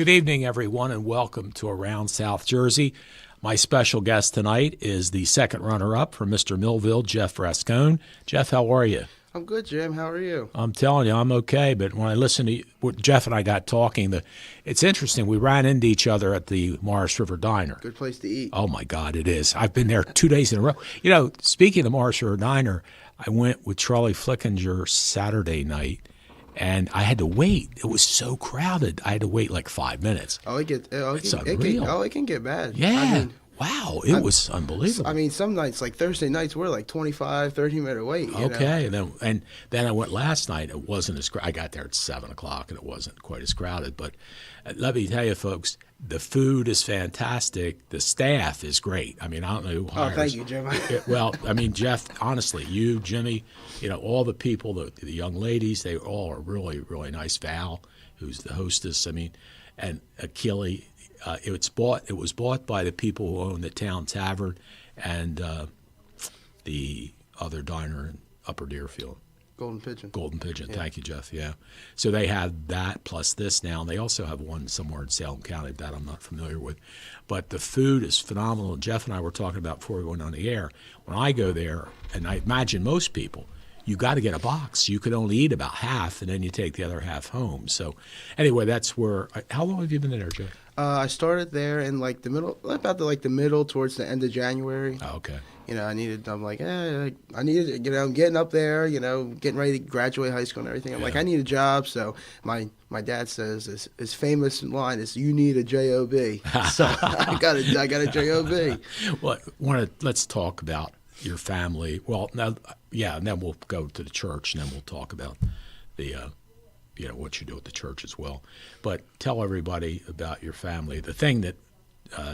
Good evening, everyone, and welcome to Around South Jersey. My special guest tonight is the second runner-up for Mr. Millville, Jeff Rascone. Jeff, how are you? I'm good, Jim. How are you? I'm telling you, I'm okay. But when I listen to what Jeff and I got talking, it's interesting. We ran into each other at the Morris River Diner. Good place to eat. Oh, my God, it is. I've been there 2 days in a row. You know, speaking of the Morris River Diner, I went with Charlie Flickinger Saturday night, and I had to wait. It was so crowded. I had to wait like 5 minutes. It can get bad. Yeah. Wow, it was unbelievable. I mean, some nights, like Thursday nights, we're like 25, 30-minute wait. Okay, and then I went last night. It wasn't as I got there at 7 o'clock, and it wasn't quite as crowded. But let me tell you, folks, the food is fantastic. The staff is great. I mean, I don't know who hires. Oh, thank you, Jim. Well, I mean, Jeff, honestly, you, Jimmy, all the people, the young ladies, they all are really, really nice. Val, who's the hostess, I mean, and Achille. It was bought by the people who own the Town Tavern and the other diner in Upper Deerfield. Golden Pigeon. Yeah. Thank you, Jeff. Yeah. So they have that plus this now. And they also have one somewhere in Salem County that I'm not familiar with. But the food is phenomenal. Jeff and I were talking about before we went on the air. When I go there, and I imagine most people, you got to get a box. You could only eat about half, and then you take the other half home. So anyway, that's where – how long have you been there, Jeff? I started there in like the middle towards the end of January. Oh, okay. I'm getting up there, getting ready to graduate high school and everything. I'm like, I need a job. So my dad says his famous line is, "You need a job." So I got a job. Well, let's talk about your family. Well, now, yeah, and then we'll go to the church, and then we'll talk about the what you do at the church as well. But tell everybody about your family. The thing that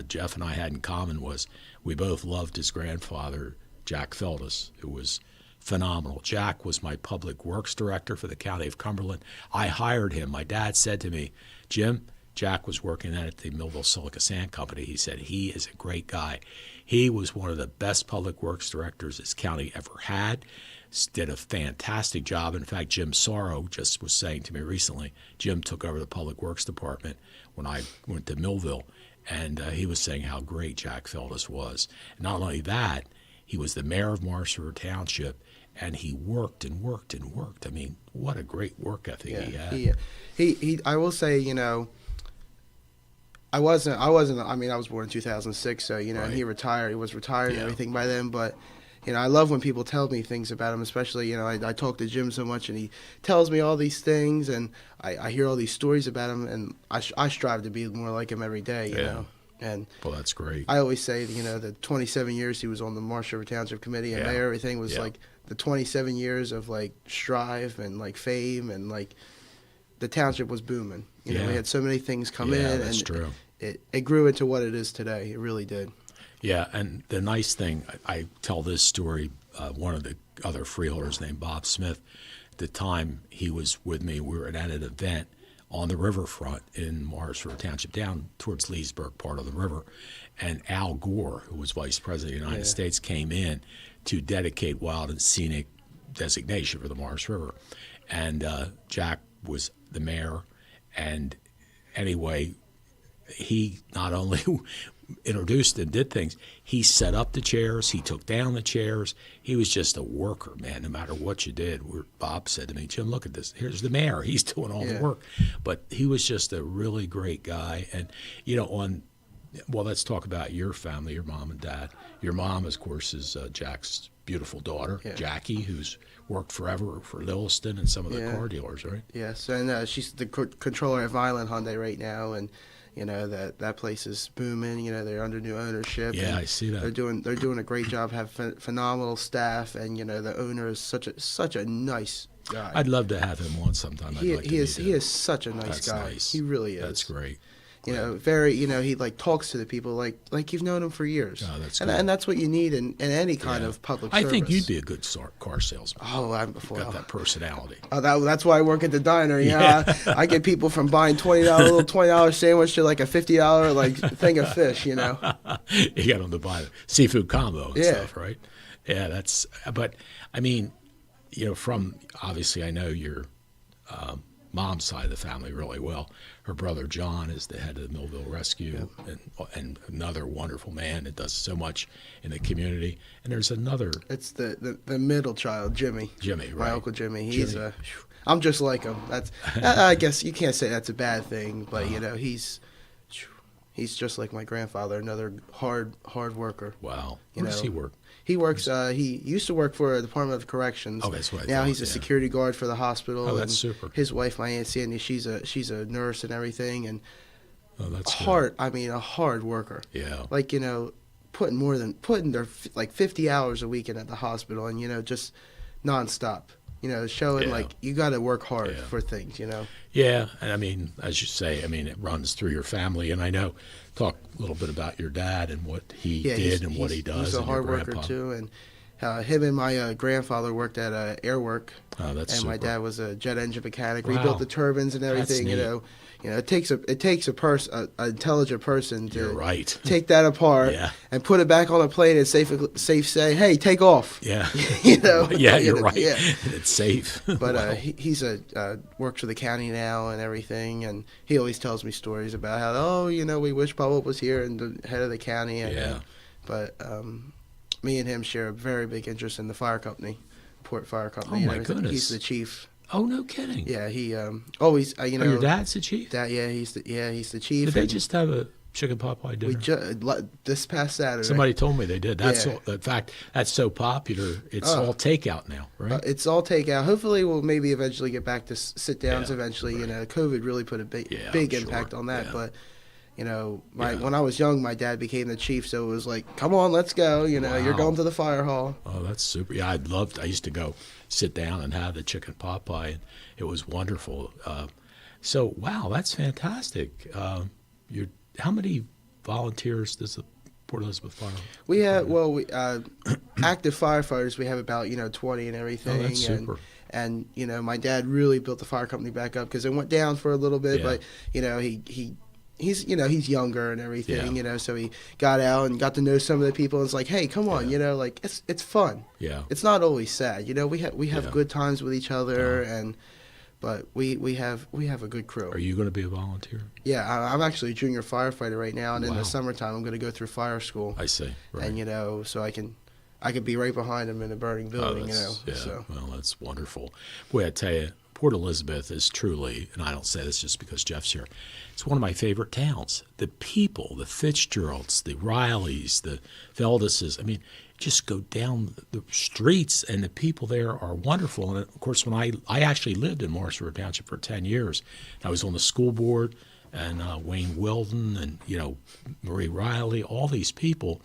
Jeff and I had in common was we both loved his grandfather, Jack Feltus, who was phenomenal. Jack was my public works director for the county of Cumberland. I hired him. My dad said to me, "Jim, Jack was working at the Millville Silica Sand Company." He said, "He is a great guy. He was one of the best public works directors this county ever had. Did a fantastic job." In fact, Jim Sorrow just was saying to me recently, Jim took over the Public Works Department when I went to Millville, and he was saying how great Jack Feltus was. And not only that, he was the mayor of Morris River Township, and he worked and worked and worked. I mean, what a great work ethic he had. He I will say, I was born in 2006, so, right. And he was retired and everything by then, but I love when people tell me things about him, especially, I talk to Jim so much, and he tells me all these things, and I hear all these stories about him, and I strive to be more like him every day, you know. And well, that's great. I always say, the 27 years he was on the Morris River Township Committee and mayor, everything was like the 27 years of, like, strive and, like, fame, and, like, the township was booming. We had so many things come in, that's and true. It grew into what it is today. It really did. Yeah, and the nice thing, I tell this story, one of the other freeholders named Bob Smith, at the time he was with me, we were at an event on the riverfront in Morris River Township, down towards Leesburg, part of the river, and Al Gore, who was Vice President of the United States, came in to dedicate wild and scenic designation for the Morris River. And Jack was the mayor, and anyway, he not only introduced and did things, he set up the chairs, he took down the chairs. He was just a worker, man, no matter what you did. Bob said to me, "Jim, look at this. Here's the mayor. He's doing all the work." But he was just a really great guy. And, let's talk about your family, your mom and dad. Your mom, of course, is Jack's beautiful daughter, Jackie, who's worked forever for Lilliston and some of the car dealers, right? Yes, and she's the controller at Violent Hyundai right now, and that place is booming. They're under new ownership. Yeah, I see that. They're doing a great job. Have phenomenal staff, and the owner is such a nice guy. I'd love to have him on sometime. He is such a nice guy. Nice. He really is. That's great. He like talks to the people like you've known him for years. Oh, that's good. And that's what you need in any kind of public service. I think you'd be a good car salesman. Oh, You've got that personality. Oh, that's why I work at the diner. I get people from buying little $20 sandwich to like a $50 like thing of fish. You get them to buy the seafood combo and stuff, right? Yeah, but I mean, from obviously I know your mom's side of the family really well. Her brother John is the head of the Millville Rescue, and another wonderful man that does so much in the community. And there's another. It's the middle child, Jimmy. Jimmy, right? My uncle Jimmy. He's I'm just like him. That's I guess you can't say that's a bad thing, but he's just like my grandfather, another hard worker. Wow. Where does he work? He works. He used to work for a Department of Corrections. Oh, that's right. Now he's a security guard for the hospital. Oh, that's super. His wife, my Aunt Sandy, she's a nurse and everything, and that's hard. Good. I mean, a hard worker. Yeah. Like putting their like 50 hours a week in at the hospital, and just nonstop. Showing like you got to work hard for things. Yeah, and I mean, as you say, it runs through your family, and I know. Talk a little bit about your dad and what he did and what he does. He's a hard worker too, and him and my grandfather worked at Airwork. Oh, that's and super. my dad was a jet engine mechanic. Wow. Rebuilt the turbines and everything. It takes an intelligent person to take that apart and put it back on a plane and safe say, hey, take off. Yeah. Yeah, you're right. Yeah. It's safe. But Wow. he's works for the county now and everything, and he always tells me stories about how we wish Bubba was here and the head of the county. And, but me and him share a very big interest in the fire company, Port Fire Company. Oh my goodness. He's the chief. Oh, no kidding. Yeah, he always your dad's the chief? He's the chief. Did they just have a chicken pot pie dinner? This past Saturday. Somebody told me they did. That's in fact, that's so popular. It's all takeout now, right? It's all takeout. Hopefully, we'll maybe eventually get back to sit downs. Eventually, right. COVID really put a big impact on that. Yeah. But when I was young, my dad became the chief, so it was like, come on, let's go. Wow. You're going to the fire hall. Oh, that's super. Yeah, I used to go sit down and have the chicken pot pie, and it was wonderful. So, wow, that's fantastic. How many volunteers does the Port Elizabeth Fire? We have active firefighters. We have about 20 and everything. Oh, that's super. And my dad really built the fire company back up because it went down for a little bit, but he's younger and everything, so he got out and got to know some of the people. And it's like, hey, come on, like it's fun. Yeah. It's not always sad. We have good times with each other, but we have a good crew. Are you going to be a volunteer? Yeah, I'm actually a junior firefighter right now, and in the summertime I'm going to go through fire school. I see. Right. And so I could be right behind him in a burning building. Yeah. So. Well, that's wonderful. Boy, I tell you, Port Elizabeth is truly, and I don't say this just because Jeff's here, it's one of my favorite towns. The people, the Fitzgeralds, the Rileys, the Velduses, just go down the streets, and the people there are wonderful. And, of course, when I actually lived in Morris River Township for 10 years. I was on the school board, and Wayne Weldon and, Marie Riley, all these people.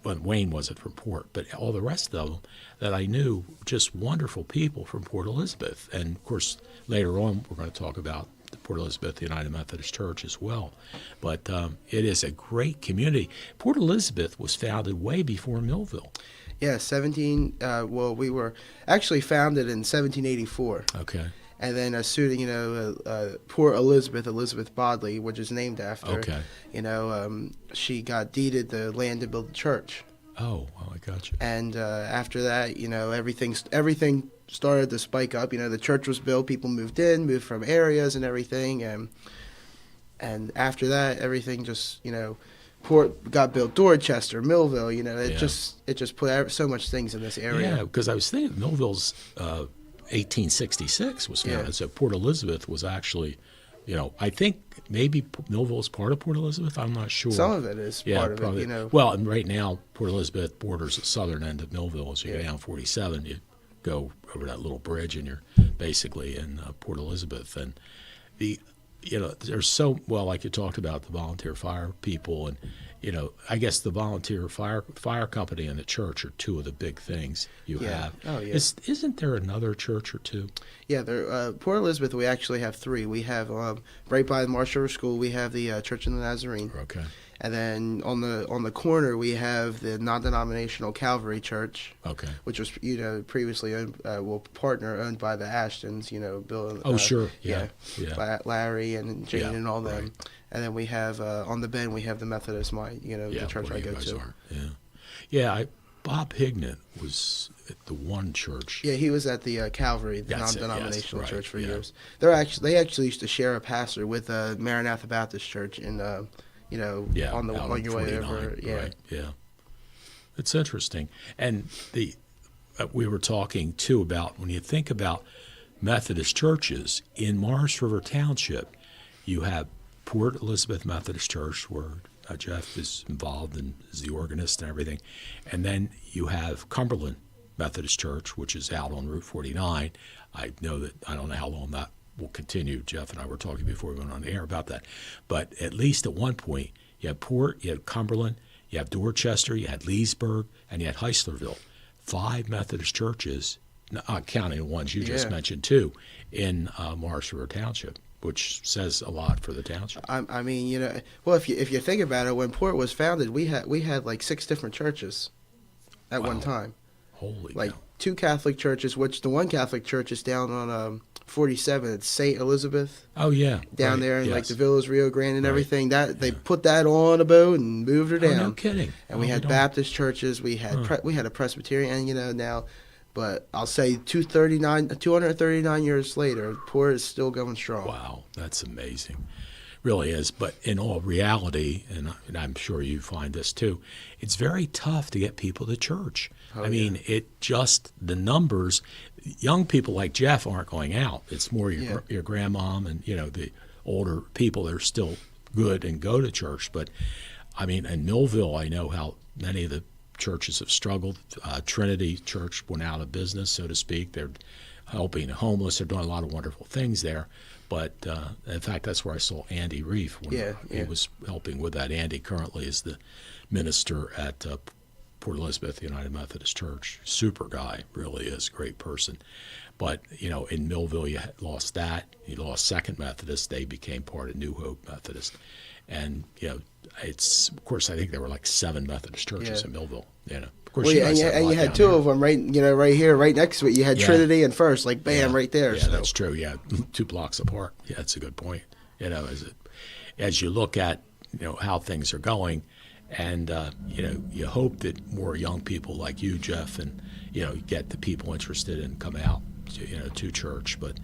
Well, Wayne wasn't from Port, but all the rest of them that I knew, just wonderful people from Port Elizabeth. And, of course, later on we're going to talk about the Port Elizabeth United Methodist Church as well. But it is a great community. Port Elizabeth was founded way before Millville. Yeah, we were actually founded in 1784. Okay. And then as soon, Port Elizabeth Bodley, which is named after, she got deeded the land to build the church. Oh, well, I got you. And after that, everything started to spike up. The church was built, people moved from areas and everything, and after that, everything just, Port got built, Dorchester, Millville. It just put so much things in this area. Yeah, because I was thinking Millville's 1866 was founded, so Port Elizabeth was actually. I think maybe Millville is part of Port Elizabeth. I'm not sure. Some of it is part of probably. it, Well, and right now, Port Elizabeth borders the southern end of Millville. As you go down 47, you go over that little bridge, and you're basically in Port Elizabeth. And there's like you talked about, the volunteer fire people, and I guess the volunteer fire company and the church are two of the big things you have. Oh, yeah. Isn't there another church or two? Yeah, Port Elizabeth, we actually have three. We have right by the Marsh River School, we have the Church of the Nazarene. Okay. And then on the corner we have the non-denominational Calvary Church. Okay. Which was previously owned, owned by the Ashtons. Bill. Oh sure. Yeah. By Larry and Jane and all them. Right. And then we have on the bend we have the Methodist, the church I go to. Yeah. Bob Hignan was at the one church. Yeah, he was at the Calvary, the That's it, non-denominational yes, church for right, yeah. years. They actually used to share a pastor with Maranatha Baptist Church in on your way 49, over. Yeah, right, yeah. It's interesting, and we were talking too about when you think about Methodist churches in Morris River Township, you have Port Elizabeth Methodist Church, where Jeff is involved and is the organist and everything. And then you have Cumberland Methodist Church, which is out on Route 49. I don't know how long that will continue. Jeff and I were talking before we went on the air about that. But at least at one point, you had Port, you had Cumberland, you have Dorchester, you had Leesburg, and you had Heislerville. 5 Methodist churches, not counting the ones you just mentioned too, in Morris River Township, which says a lot for the township. I mean, well, if you think about it, when Port was founded, we had like 6 different churches at one time. Holy like cow. 2 Catholic churches, which the one Catholic church is down on 47. It's St. Elizabeth. Oh yeah, down there in like the Villas, Rio Grande, and everything. That they put that on a boat and moved her down. Oh, no kidding. And we had Baptist churches. We had we had a Presbyterian, now. But I'll say 239 years later, Port is still going strong. Wow, that's amazing. Really is. But in all reality, and I'm sure you find this too, it's very tough to get people to church. I mean, the numbers, young people like Jeff aren't going out. It's more your grandmom and, the older people that are still good and go to church. But, I mean, in Millville, I know how many of the churches have struggled. Trinity Church went out of business, so to speak. They're helping the homeless. They're doing a lot of wonderful things there. But, in fact, that's where I saw Andy Reef when he was helping with that. Andy currently is the minister at Port Elizabeth United Methodist Church. Super guy, really is, great person. But, in Millville, you lost that. You lost Second Methodist. They became part of New Hope Methodist. And, it's, of course, I think there were like 7 Methodist churches in Millville. Of course, you had 2 of them right here, right next to it. You had Trinity and First, like bam, right there. Yeah, that's true. Yeah, 2 blocks apart. Yeah, that's a good point. As you look at how things are going, and you hope that more young people like you, Jeff, and get the people interested and come out to church. But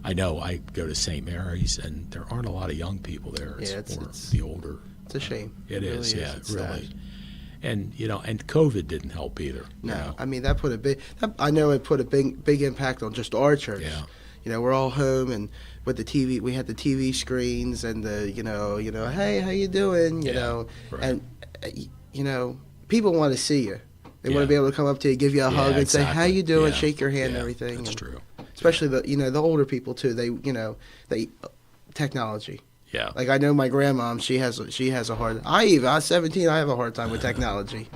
I know I go to St. Mary's, and there aren't a lot of young people there. It's the older. It's a shame. It is, yeah, really. And and COVID didn't help either. No, I mean that put a big. I know it put a big impact on just our church. Yeah. We're all home, and with the TV, we had the TV screens and the hey, how you doing? Right. And people want to see you. They want to be able to come up to you, give you a hug, and say how you doing, shake your hand, and everything. That's true. Especially the older people too. They technology. Yeah. Like I know my grandmom, she has a hard. I'm 17. I have a hard time with technology.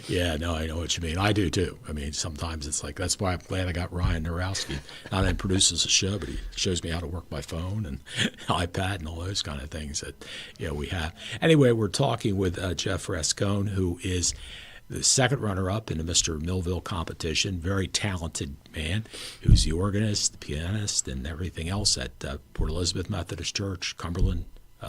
Yeah, no, I know what you mean. I do too. I mean, sometimes it's like that's why I'm glad I got Ryan Narowski. Not only produces the show, but he shows me how to work my phone and iPad and all those kind of things that we have. Anyway, we're talking with Jeff Rascone, who is the second runner-up in the Mr. Millville competition. Very talented man who's the organist, the pianist, and everything else at Port Elizabeth Methodist Church, Cumberland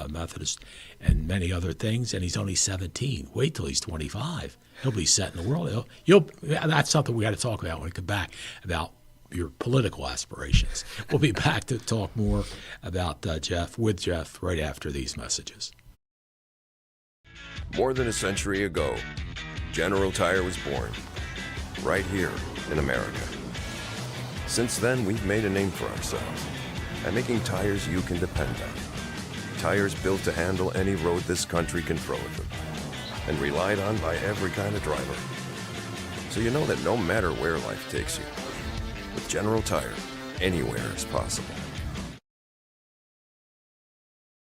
Methodist, and many other things. And he's only 17. Wait till he's 25. He'll be set in the world. That's something we got to talk about when we come back, about your political aspirations. We'll be back to talk more about Jeff right after these messages. More than a century ago, General Tire was born, right here in America. Since then, we've made a name for ourselves by making tires you can depend on. Tires built to handle any road this country can throw at them, and relied on by every kind of driver. So you know that no matter where life takes you, with General Tire, anywhere is possible.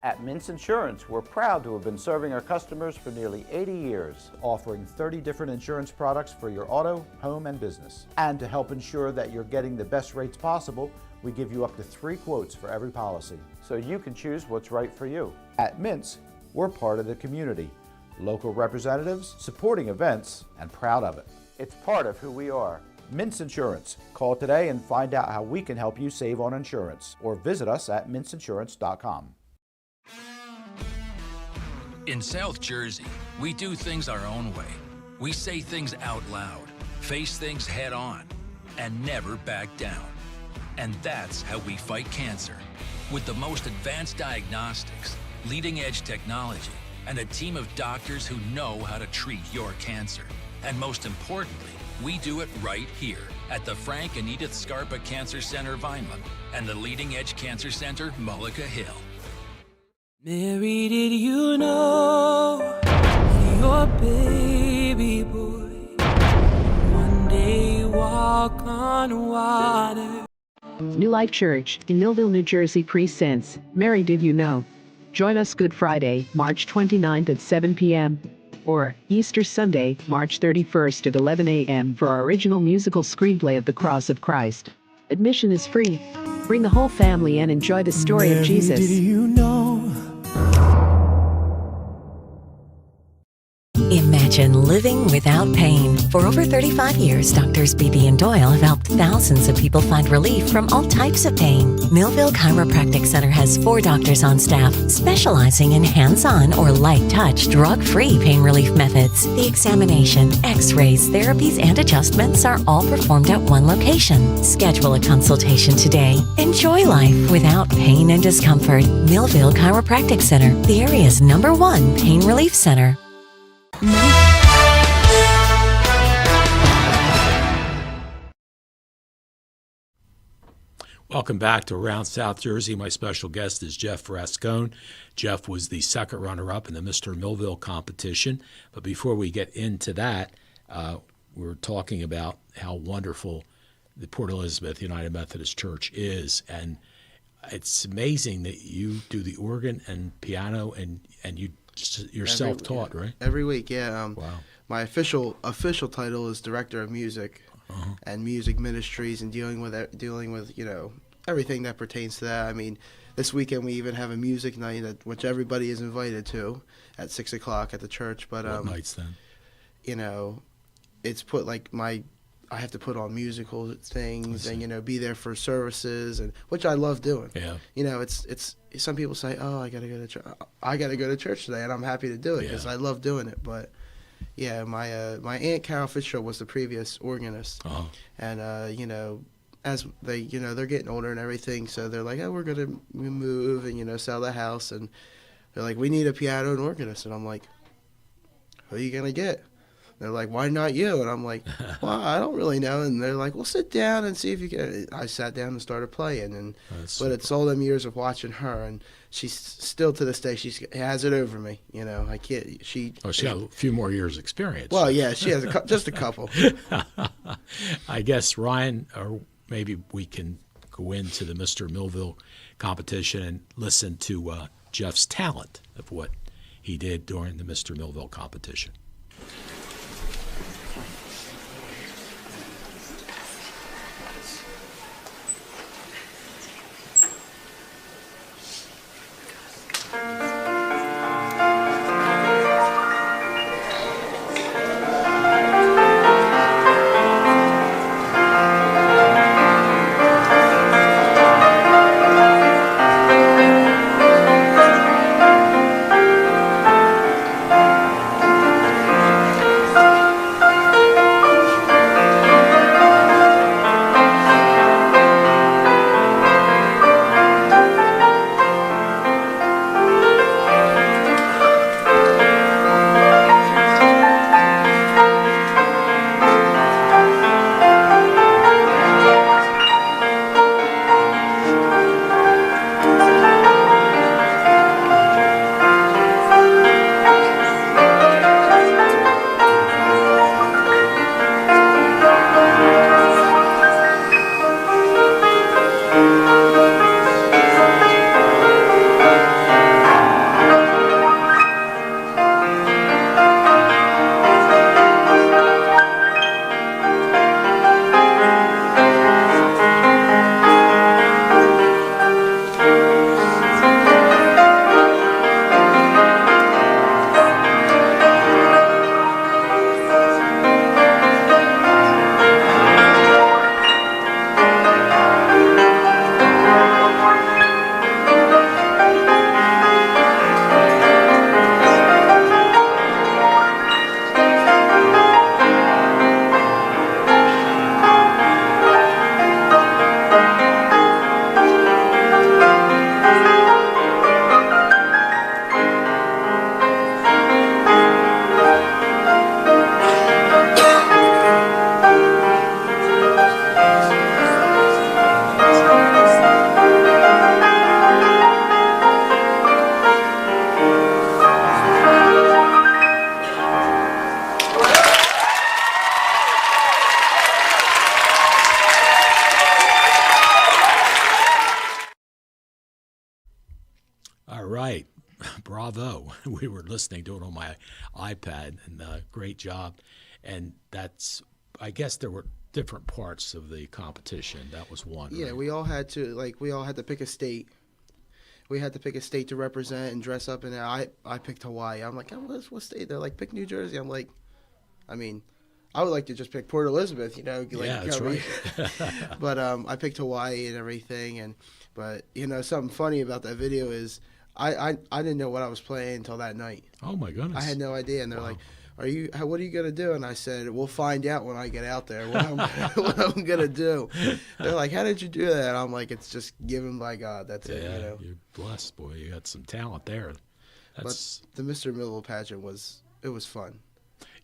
At Mintz Insurance, we're proud to have been serving our customers for nearly 80 years, offering 30 different insurance products for your auto, home, and business. And to help ensure that you're getting the best rates possible, we give you up to 3 quotes for every policy, so you can choose what's right for you. At Mintz, we're part of the community, local representatives, supporting events, and proud of it. It's part of who we are. Mintz Insurance. Call today and find out how we can help you save on insurance, or visit us at mintzinsurance.com. In South Jersey, we do things our own way. We say things out loud, face things head on, and never back down. And that's how we fight cancer. With the most advanced diagnostics, leading-edge technology, and a team of doctors who know how to treat your cancer. And most importantly, we do it right here at the Frank and Edith Scarpa Cancer Center, Vineland, and the Leading Edge Cancer Center, Mullica Hill. Mary, did you know that your baby boy one day walk on water? New Life Church in Millville, New Jersey presents Mary, Did You Know? Join us Good Friday, March 29th at 7 p.m. or Easter Sunday, March 31st at 11 a.m. for our original musical screenplay of The Cross of Christ. Admission is free. Bring the whole family and enjoy the story of Jesus. Did you know? Imagine living without pain. For over 35 years, Doctors Beebe and Doyle have helped thousands of people find relief from all types of pain. Millville Chiropractic Center has 4 doctors on staff specializing in hands-on or light-touch, drug-free pain relief methods. The examination, x-rays, therapies, and adjustments are all performed at one location. Schedule a consultation today. Enjoy life without pain and discomfort. Millville Chiropractic Center, the area's #1 pain relief center. Welcome back to Around South Jersey. My special guest is Jeff Rascone. Jeff was the second runner-up in the Mr. Millville competition. But before we get into that, we're talking about how wonderful the Port Elizabeth United Methodist Church is. And it's amazing that you do the organ and piano, and you're self-taught, right? Every week, yeah. Wow. My official title is Director of Music and Music Ministries, and dealing with everything that pertains to that. I mean, this weekend we even have a music night which everybody is invited to at 6 o'clock at the church. But what nights then? It's put I have to put on musical things and be there for services, and which I love doing. Yeah. It's some people say, "Oh, I got to go to church. I got to go to church today," and I'm happy to do it because I love doing it. But yeah, my Aunt Carol Fitzgerald was the previous organist, and as they they're getting older and everything, so they're like, "Oh, we're gonna move and sell the house," and they're like, "We need a piano and organist," and I'm like, "Who are you gonna get?" They're like, "Why not you?" And I'm like, "Well, I don't really know." And they're like, "Well, sit down and see if you can." I sat down and started playing, but it's all them years of watching her, and she's still to this day she has it over me. I can't. She got a few more years' experience. Well, yeah, she has just a couple. I guess Ryan, or maybe we can go into the Mr. Millville competition and listen to Jeff's talent of what he did during the Mr. Millville competition. bravo. We were listening to it on my iPad, and great job. And I guess there were different parts of the competition. That was one. Yeah, right? we all had to pick a state. We had to pick a state to represent and dress up in. I picked Hawaii. I'm like, oh, what state? They're like, pick New Jersey. I'm like, I mean, I would like to just pick Port Elizabeth, Like, yeah, that's right. But I picked Hawaii and everything, but something funny about that video is I didn't know what I was playing until that night. Oh my goodness! I had no idea, and they're Wow. like, what are you gonna do? And I said, we'll find out when I get out there what I'm gonna do. They're like, how did you do that? And I'm like, it's just given by God. That's Yeah, it. You're blessed, boy. You got some talent there. That's But the Mr. Millville pageant was fun.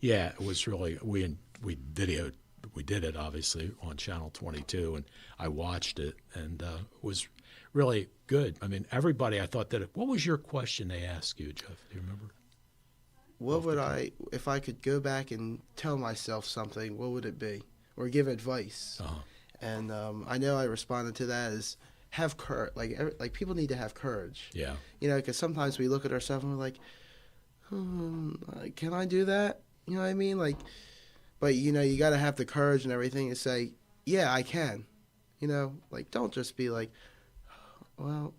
Yeah, it was really we did it obviously on Channel 22, and I watched it, and it was really good. I mean, everybody I thought did it. What was your question they asked you, Jeff? Do you remember? What would if I could go back and tell myself something, what would it be? Or give advice? Uh-huh. And I know I responded to that as have courage. Like people need to have courage. Yeah. Because sometimes we look at ourselves and we're like, can I do that? You know what I mean? But you got to have the courage and everything to say, yeah, I can. Don't just be like, well,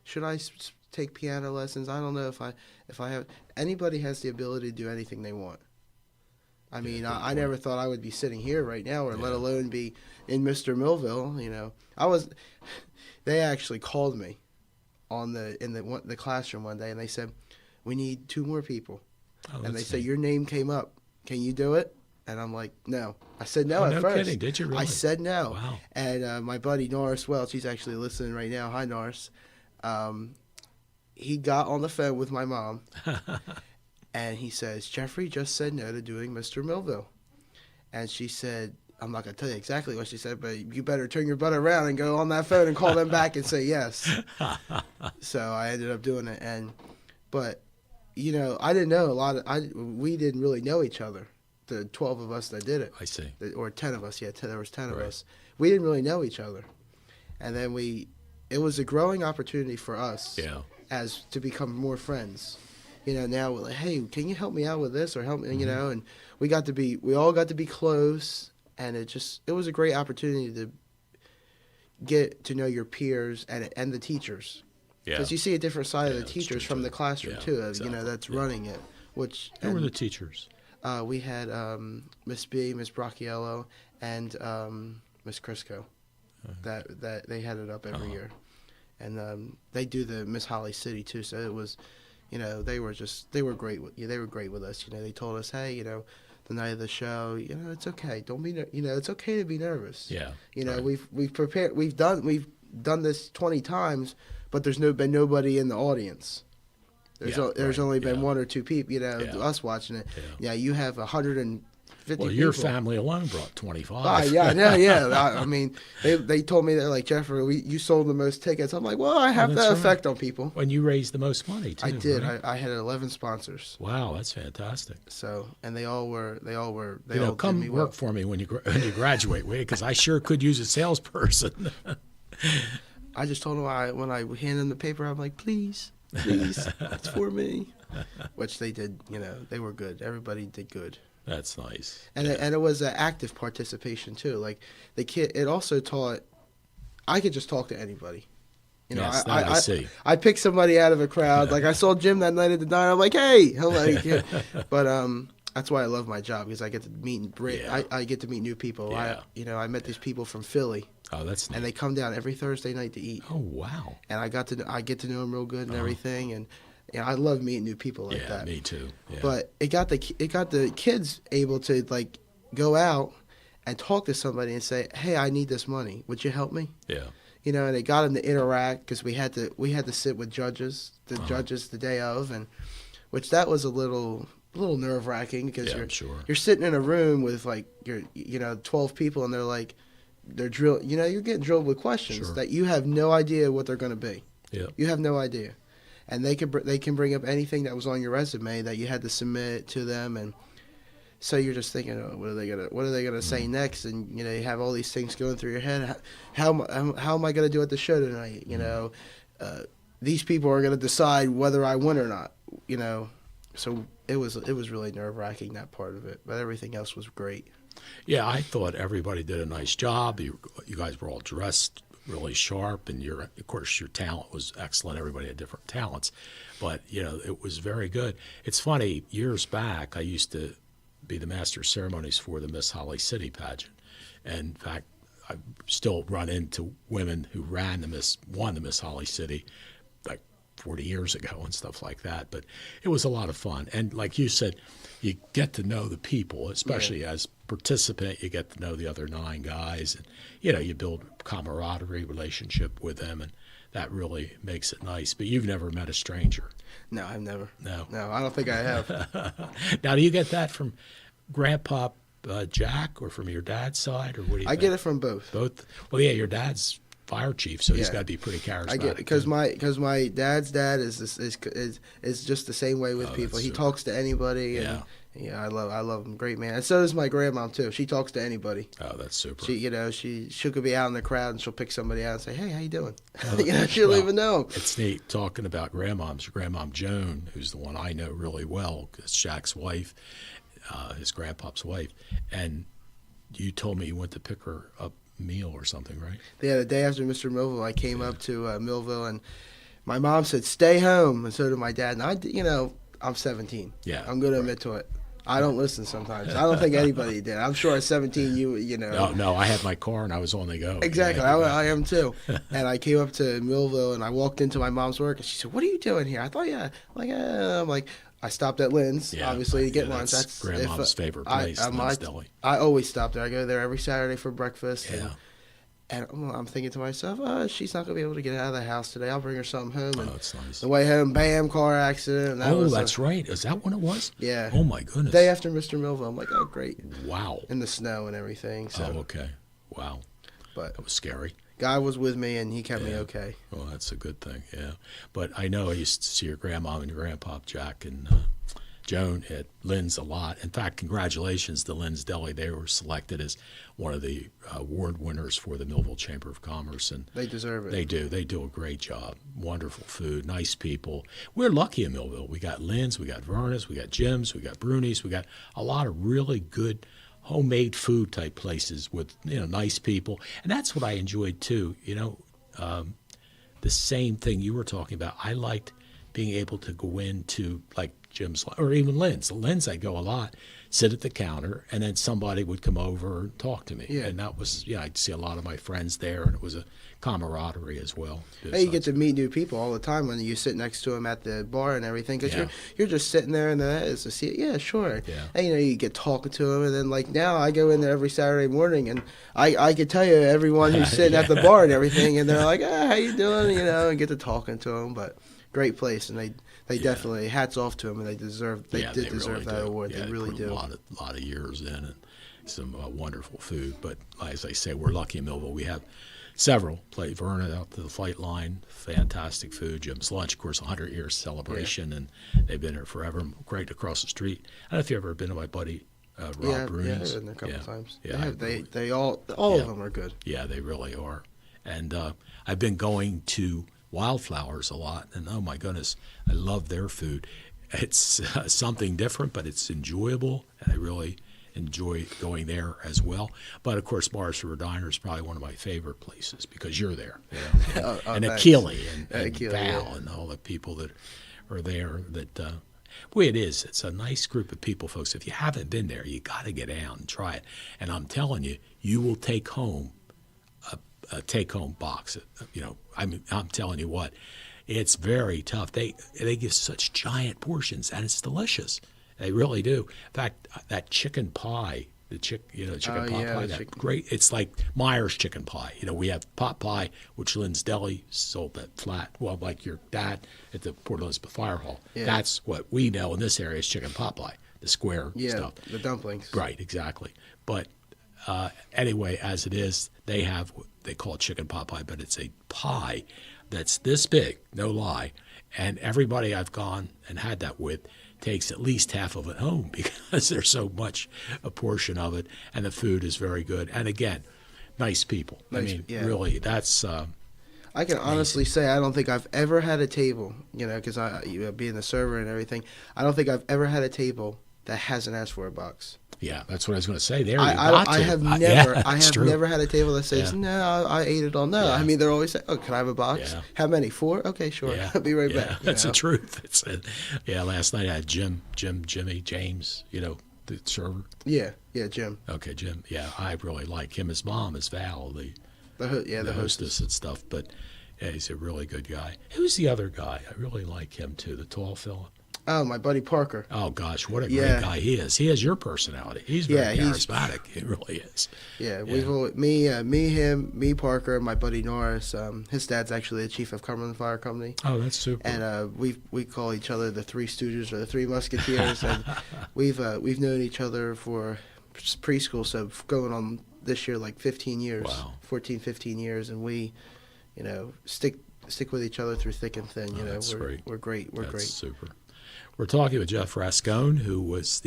should I take piano lessons? I don't know if I have. Anybody has the ability to do anything they want. I mean, I never thought I would be sitting here right now, or let alone be in Mr. Millville. They actually called me in the classroom one day, and they said, we need 2 more people. Oh, and they said, your name came up. Can you do it? And I'm like, no. I said no at no first. Kidding. Did you really? I said no. Wow. And my buddy Norris Welch, he's actually listening right now. Hi, Norris. He got on the phone with my mom, and he says, Jeffrey just said no to doing Mr. Millville. And she said, I'm not going to tell you exactly what she said, but you better turn your butt around and go on that phone and call them back and say yes. So I ended up doing it. But I didn't know we didn't really know each other, the 12 of us that did it. I see. Or 10 of us, yeah, there was 10 of Right. us. We didn't really know each other. And then it was a growing opportunity for us as to become more friends. Now we're like, hey, can you help me out with this or help me, and we all got to be close, and it was a great opportunity to get to know your peers and the teachers. Yeah. Because you see a different side of the that's teachers true, from the too. classroom Yeah, too, exactly. That's running it. Who were the teachers? We had Miss B, Miss Bracchiello, and Miss Crisco. That they had it up every year, and they do the Miss Holly City too. So it was, they were great. They were great with us. They told us, hey, the night of the show, it's okay. Don't be, it's okay to be nervous. Yeah. Right. We've prepared. We've done this 20 times, but there's been nobody in the audience. There's only been 1 or 2 people, us watching it. Yeah, you have 150 Well, people. your family alone brought 25. Yeah, I know, yeah. I mean, they told me, they're like, Jeffrey, you sold the most tickets. I'm like, well, I have that effect on people. And you raised the most money, too. I did. Right? I had 11 sponsors. Wow, that's fantastic. So, and they all Come did me work for me when you graduate, because I sure could use a salesperson. I just told them when I handed them the paper, I'm like, please, it's for me. Which they did, they were good. Everybody did good. That's nice. And it was an active participation too. Like the kid, it also taught I could just talk to anybody. Yes, I see. I picked somebody out of a crowd. Like I saw Jim that night at the diner. I'm like, hey, but that's why I love my job, because I get to meet I get to meet new people. Yeah. I met these people from Philly. Oh, that's nice. And they come down every Thursday night to eat. Oh, wow. And I get to know them real good and everything, and I love meeting new people like that. Yeah, me too. Yeah. But it got the kids able to go out and talk to somebody and say, hey, I need this money. Would you help me? Yeah. And it got them to interact, because we had to sit with judges, judges the day of, and which that was a little nerve wracking, because you're sitting in a room with 12 people, and they're drilled. You're getting drilled with questions that you have no idea what they're going to be. Yeah. You have no idea, and they can bring up anything that was on your resume that you had to submit to them, and so you're just thinking, oh, what are they gonna say next? And you have all these things going through your head. How am I gonna do at the show tonight? these people are going to decide whether I win or not, you know. So it was really nerve-wracking, that part of it, but everything else was great. Yeah, I thought everybody did a nice job. You guys were all dressed really sharp, and of course your talent was excellent. Everybody had different talents, but you know, it was very good. It's funny, years back I used to be the master of ceremonies for the Miss Holly City pageant, and in fact I still run into women who won the Miss Holly City like 40 years ago and stuff like that. But it was a lot of fun, and like you said, you get to know the people, especially as participant. You get to know the other 9 guys, and you know, you build camaraderie relationship with them, and that really makes it nice. But you've never met a stranger. No, I've never. No, I don't think I have. Now, do you get that from Grandpa Jack, or from your dad's side, or what do you? I get it from both. Both. Well, yeah, your dad's fire chief, so he's got to be pretty charismatic. I get it because my dad's dad is just the same way with people. He talks to anybody. And, yeah, I love him. Great man. And so does my grandmom too. She talks to anybody. Oh, that's super. She could be out in the crowd and she'll pick somebody out and say, "Hey, how you doing?" She'll even know. It's neat talking about grandmoms. Your grandmom Joan, who's the one I know really well, it's Jack's wife, his grandpa's wife, and you told me you went to pick her up meal or something, right? Yeah, the day after Mr. Millville, I came up to Millville, and my mom said, "Stay home," and so did my dad. And I'm 17. Yeah, I'm going to admit to it. I don't listen sometimes. I don't think anybody did. I'm sure at 17, you know. No, I had my car and I was on the go. Exactly, I am too. And I came up to Millville and I walked into my mom's work and she said, "What are you doing here?" I thought, I'm like, I stopped at Lynn's, obviously, to get lunch. That's Grandma's favorite place, Lynn's Deli. I always stop there. I go there every Saturday for breakfast. Yeah. And I'm thinking to myself, she's not going to be able to get out of the house today. I'll bring her something home. Oh, and that's nice. The way home, bam, car accident. And that's right. Is that when it was? Yeah. Oh, my goodness. Day after Mr. Millville. I'm like, oh, great. Wow. In the snow and everything. So. Oh, okay. Wow. But that was scary. God was with me, and he kept me okay. Well, that's a good thing, yeah. But I know I used to see your grandma and your grandpa, Jack, and Joan at Lynn's a lot. In fact, congratulations to Lynn's Deli. They were selected as one of the award winners for the Millville Chamber of Commerce. And they deserve it. They do. They do a great job. Wonderful food, nice people. We're lucky in Millville. We got Lynn's, we got Verna's, we got Jim's, we got Bruni's. We got a lot of really good homemade food type places with nice people. And that's what I enjoyed too. The same thing you were talking about. I liked being able to go into like Jim's or even Lynn's. Lynn's, I go a lot, sit at the counter, and then somebody would come over and talk to me. Yeah. And that was, I'd see a lot of my friends there, and it was a camaraderie as well. Hey, you get to meet new people all the time when you sit next to them at the bar and everything, because you're just sitting there and then it's a seat. Yeah, sure. Yeah. And you get talking to them, and then like now I go in there every Saturday morning, and I could tell you everyone who's sitting at the bar and everything, and they're like, how you doing? And get to talking to them, but great place, and they definitely, hats off to them, and they deserve really that award. Yeah, they really do. A lot of years in, and some wonderful food. But as I say, we're lucky in Millville. We have several. Verna out to the flight line, fantastic food. Jim's Lunch, of course, 100 years celebration, and they've been here forever. Right across the street. I don't know if you've ever been to my buddy Rob Bruni's. Yeah, I've been there a couple times. Yeah, they all of them are good. Yeah, they really are. And I've been going to Wildflowers a lot, and oh my goodness, I love their food. It's something different, but it's enjoyable, and I really enjoy going there as well. But of course, Bars for a Diner is probably one of my favorite places because you're there, and Achille and Val and all the people that are there. That it is. It's a nice group of people, folks. If you haven't been there, you got to get out and try it. And I'm telling you, you will take home a take-home box. I'm telling you what, it's very tough. They give such giant portions, and it's delicious. They really do. In fact, that chicken pie, chicken pot pie, great. It's like Myers chicken pie. We have pot pie, which Lynn's Deli sold that flat. Well, like your dad at the Port Elizabeth Fire Hall. Yeah. That's what we know in this area is chicken pot pie, the square stuff. Yeah, the dumplings. Right, exactly. But anyway, as it is, they call it chicken pot pie, but it's a pie that's this big, no lie. And everybody I've gone and had that with takes at least half of it home because there's so much a portion of it, and the food is very good. And again, nice people. Really, that's. I can honestly say I don't think I've ever had a table, because being the server and everything, I don't think I've ever had a table that hasn't asked for a box. Yeah, that's what I was going to say. There, I have never had a table that says, no, I ate it all. No, Yeah. I mean, they're always saying, oh, can I have a box? Yeah. How many? 4? Okay, sure. Yeah. I'll be right back. That's the truth. Last night I had Jimmy, James, the server. Yeah, Jim. Okay, Jim. Yeah, I really like him. His mom is Val, the hostess and stuff. But yeah, he's a really good guy. Who's the other guy? I really like him too, the tall fella. Oh, my buddy Parker. Oh gosh, what a great guy he is. He has your personality. He's very charismatic. He really is. Yeah, we've always, me, Parker, and my buddy Norris. His dad's actually the chief of Cumberland Fire Company. Oh, that's super. And we call each other the Three Stooges or the Three Musketeers. And we've known each other for preschool, so going on this year like 15 years. Wow. 14, 15 years, and we, stick with each other through thick and thin. That's great. We're great. We're That's great. Super. We're talking with Jeff Rascone, who was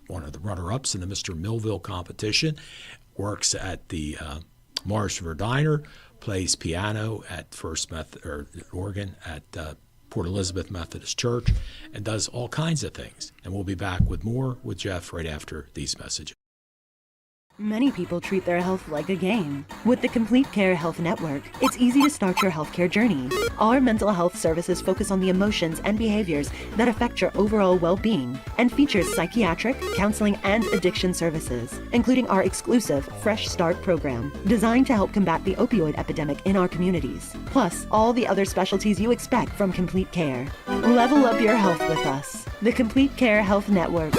one of the runner-ups in the Mr. Millville competition, works at the Morris River Diner, plays piano at organ at Port Elizabeth Methodist Church, and does all kinds of things. And we'll be back with more with Jeff right after these messages. Many people treat their health like a game. With the Complete Care Health Network, it's easy to start your healthcare journey. Our mental health services focus on the emotions and behaviors that affect your overall well-being and features psychiatric, counseling, and addiction services, including our exclusive Fresh Start program, designed to help combat the opioid epidemic in our communities, plus all the other specialties you expect from Complete Care. Level up your health with us. The Complete Care Health Network.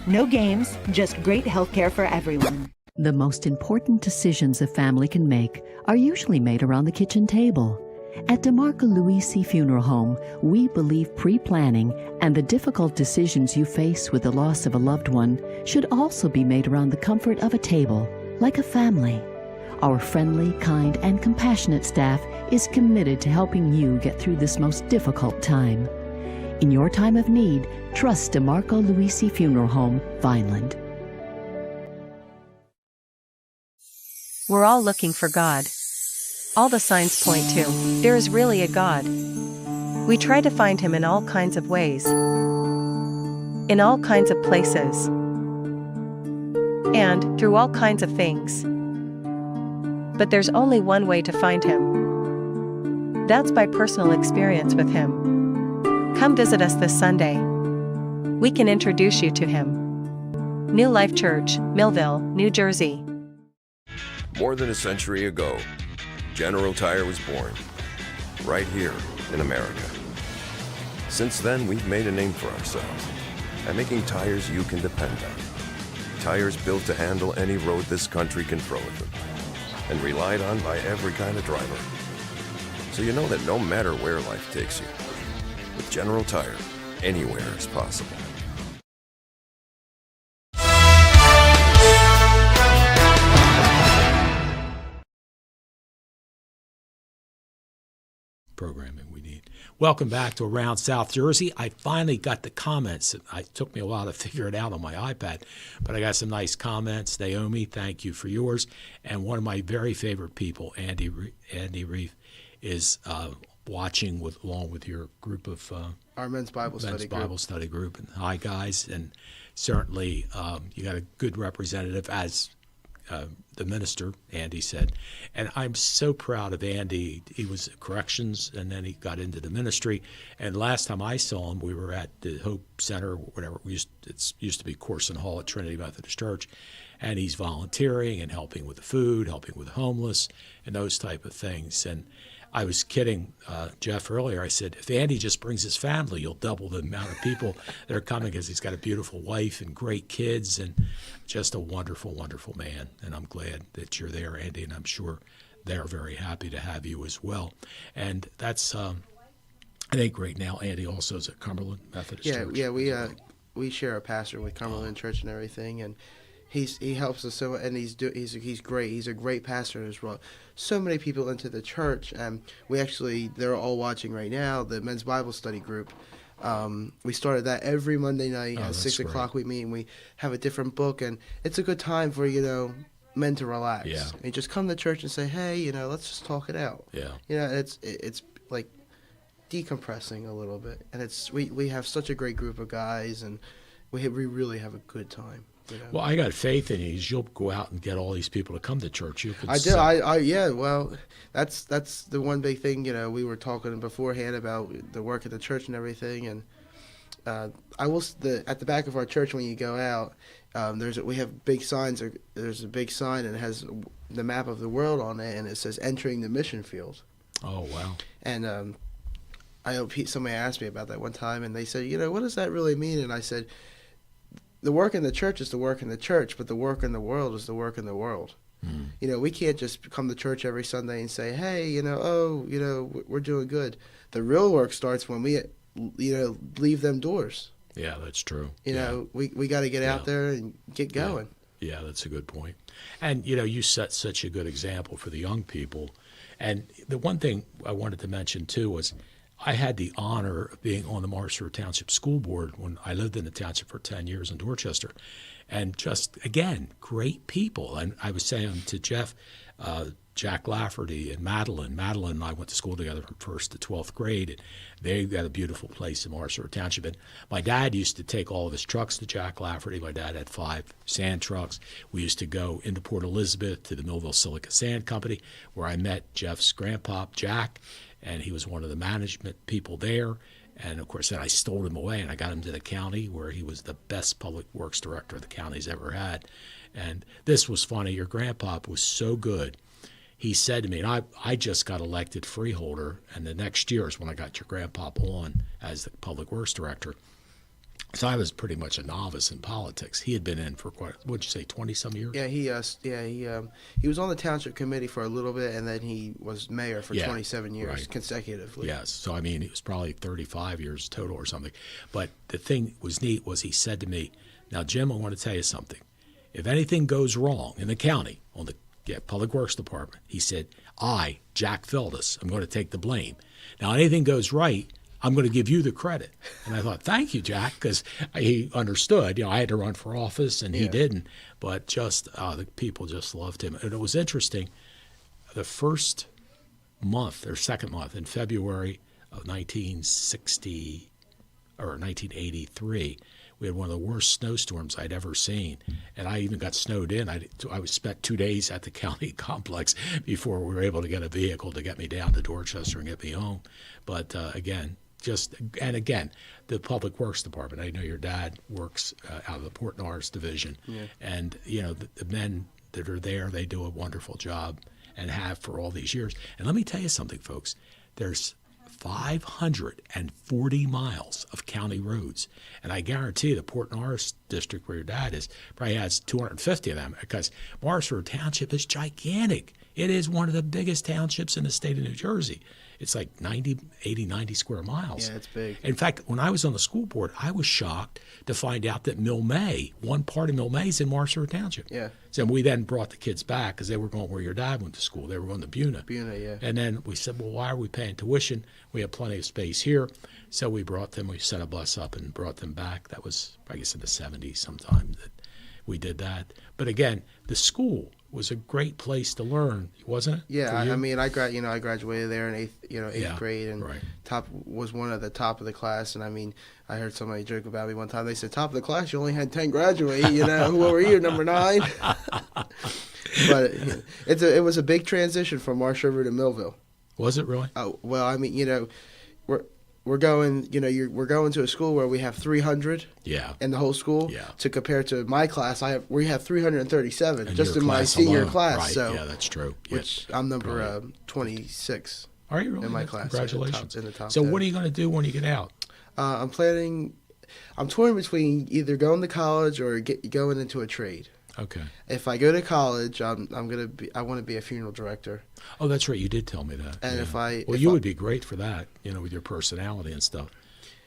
No games, just great healthcare for everyone. The most important decisions a family can make are usually made around the kitchen table. At DeMarco Luisi Funeral Home, we believe pre-planning and the difficult decisions you face with the loss of a loved one should also be made around the comfort of a table, like a family. Our friendly, kind, and compassionate staff is committed to helping you get through this most difficult time. In your time of need, trust DeMarco Luisi Funeral Home, Vineland. We're all looking for God. All the signs point to, there is really a God. We try to find Him in all kinds of ways, in all kinds of places, and through all kinds of things. But there's only one way to find Him. That's by personal experience with Him. Come visit us this Sunday. We can introduce you to Him. New Life Church, Millville, New Jersey. More than a century ago, General Tire was born, right here in America. Since then, we've made a name for ourselves by making tires you can depend on. Tires built to handle any road this country can throw at them, and relied on by every kind of driver. So you know that no matter where life takes you, with General Tire, anywhere is possible. Programming we need. Welcome back to Around South Jersey. I finally got the comments. It took me a while to figure it out on my iPad, but I got some nice comments. Naomi, thank you for yours. And one of my very favorite people, Andy Reef, is watching along with your group of our men's Bible study group. And hi, guys. And certainly you got a good representative as the minister, Andy said. And I'm so proud of Andy. He was at corrections, and then he got into the ministry. And last time I saw him, we were at the Hope Center, whatever. It used to be Corson Hall at Trinity Methodist Church. And he's volunteering and helping with the food, helping with the homeless, and those type of things. And I was kidding Jeff earlier. I said, if Andy just brings his family, you'll double the amount of people that are coming, because he's got a beautiful wife and great kids and just a wonderful, wonderful man. And I'm glad that you're there, Andy, and I'm sure they're very happy to have you as well. And that's, I think right now, Andy also is at Cumberland Methodist Church. Yeah, we share a pastor with Cumberland Church and everything, and he helps us so, and he's great. He's a great pastor as well. So many people into the church, and they're all watching right now. The men's Bible study group. We started that every Monday night at 6 o'clock. We meet and we have a different book, and it's a good time for men to relax. Yeah. And just come to church and say, hey, let's just talk it out. Yeah. It's like decompressing a little bit, and we have such a great group of guys, and we really have a good time. Well, I got faith in you. You'll go out and get all these people to come to church. You can. I do. Yeah. Well, that's the one big thing. We were talking beforehand about the work at the church and everything, and at the back of our church when you go out, we have big signs. There's a big sign and it has the map of the world on it, and it says "Entering the Mission Field." Oh wow! And somebody asked me about that one time, and they said, what does that really mean? And I said, the work in the church is the work in the church, but the work in the world is the work in the world. We can't just come to church every Sunday and say, hey, we're doing good. The real work starts when we, leave them doors. Yeah, that's true. We got to get out there and get going. Yeah, that's a good point. And, you set such a good example for the young people. And the one thing I wanted to mention, too, was I had the honor of being on the Morrisville Township School Board when I lived in the township for 10 years in Dorchester. And just, again, great people. And I was saying to Jeff, Jack Lafferty and Madeline. Madeline and I went to school together from 1st to 12th grade. And they got a beautiful place in Morrisville Township. And my dad used to take all of his trucks to Jack Lafferty. My dad had 5 sand trucks. We used to go into Port Elizabeth to the Millville Silica Sand Company, where I met Jeff's grandpa, Jack, and he was one of the management people there. And, of course, then I stole him away, and I got him to the county, where he was the best public works director the county's ever had. And this was funny. Your grandpa was so good. He said to me, and I just got elected freeholder, and the next year is when I got your grandpa on as the public works director. So I was pretty much a novice in politics. He had been in for quite, what'd you say, 20-some years? Yeah, he was on the township committee for a little bit, and then he was mayor for 27 years consecutively. Yes, so I mean, it was probably 35 years total or something. But the thing that was neat was he said to me, now, Jim, I want to tell you something. If anything goes wrong in the county on the Public Works Department, he said, Jack Feldus, I'm going to take the blame. Now, anything goes right, I'm going to give you the credit. And I thought, thank you, Jack, because he understood. I had to run for office, and he didn't. But just the people just loved him. And it was interesting. The first month or second month in February of 1960 or 1983, we had one of the worst snowstorms I'd ever seen. And I even got snowed in. I spent 2 days at the county complex before we were able to get a vehicle to get me down to Dorchester and get me home. But again, the Public Works Department. I know your dad works out of the Port Norris division, and the men that are there, they do a wonderful job and have for all these years. And let me tell you something, folks. There's 540 miles of county roads, and I guarantee the Port Norris district where your dad is probably has 250 of them, because Morrisville Township is gigantic. It is one of the biggest townships in the state of New Jersey. It's like 90 square miles. Yeah, it's big. In fact, when I was on the school board, I was shocked to find out that one part of Millville is in Morrisville Township. Yeah. So we then brought the kids back because they were going where your dad went to school. They were going to Buna. Buna, yeah. And then we said, well, why are we paying tuition? We have plenty of space here. So we brought them. We set a bus up and brought them back. That was, I guess, in the 70s sometime that we did that. But again, the school was a great place to learn, wasn't it? Yeah, I mean, I graduated there in eighth grade, and was one of the top of the class. And I mean, I heard somebody joke about me one time. They said, "Top of the class, you only had 10 graduate." Who were you, number 9? But it was a big transition from Marsh River to Millville. Was it really? Oh well, I mean, we're going to a school where we have 300 in the whole school. Yeah. To compare to my class, we have 337 and just in my senior alone. class. Right. So yeah, that's true. Which I'm number 26. Are you really? In my class? Congratulations. In the top so 10. What are you going to do when you get out? I'm touring between either going to college or going into a trade. Okay. If I go to college, I want to be a funeral director. Oh, that's right. You did tell me that. And you would be great for that, with your personality and stuff.